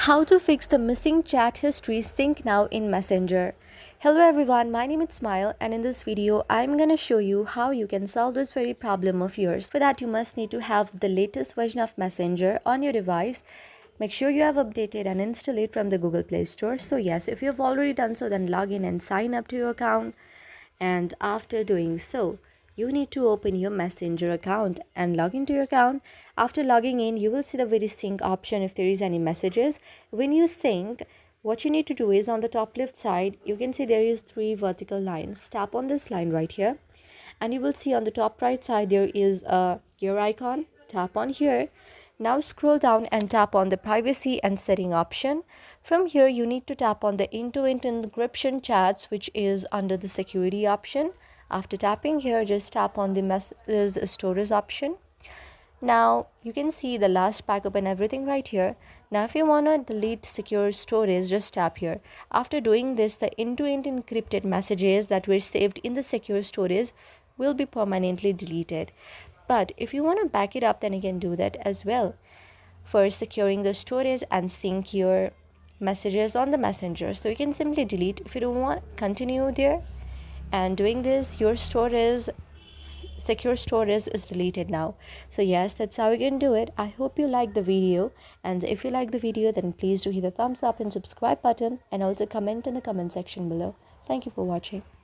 How to fix the missing chat history sync now in Messenger. Hello everyone, my name is Smile and in this video I'm gonna show you how you can solve this very problem of yours. For that you must need to have the latest version of Messenger on your device. Make sure you have updated and install it from the Google Play Store. So yes, if you have already done so, then log in and sign up to your account. And after doing so, you need to open your Messenger account and log into your account. After logging in, you will see the very sync option if there is any messages. When you sync, what you need to do is on the top left side, you can see there is three vertical lines. Tap on this line right here and you will see on the top right side there is a gear icon. Tap on here. Now scroll down and tap on the privacy and setting option. From here you need to tap on the end-to-end encryption chats, which is under the security option. After tapping here, just tap on the message storage option. Now you can see the last backup and everything right here. Now if you want to delete secure storage, just tap here. After doing this, the end-to-end encrypted messages that were saved in the secure storage will be permanently deleted. But if you want to back it up, then you can do that as well for securing the storage and sync your messages on the messenger. So you can simply delete if you don't want continue there, and doing this your storage secure storage is deleted now. So yes, that's how you can do it. I hope you like the video, and if you like the video, then please do hit the thumbs up and subscribe button, and also comment in the comment section below. Thank you for watching.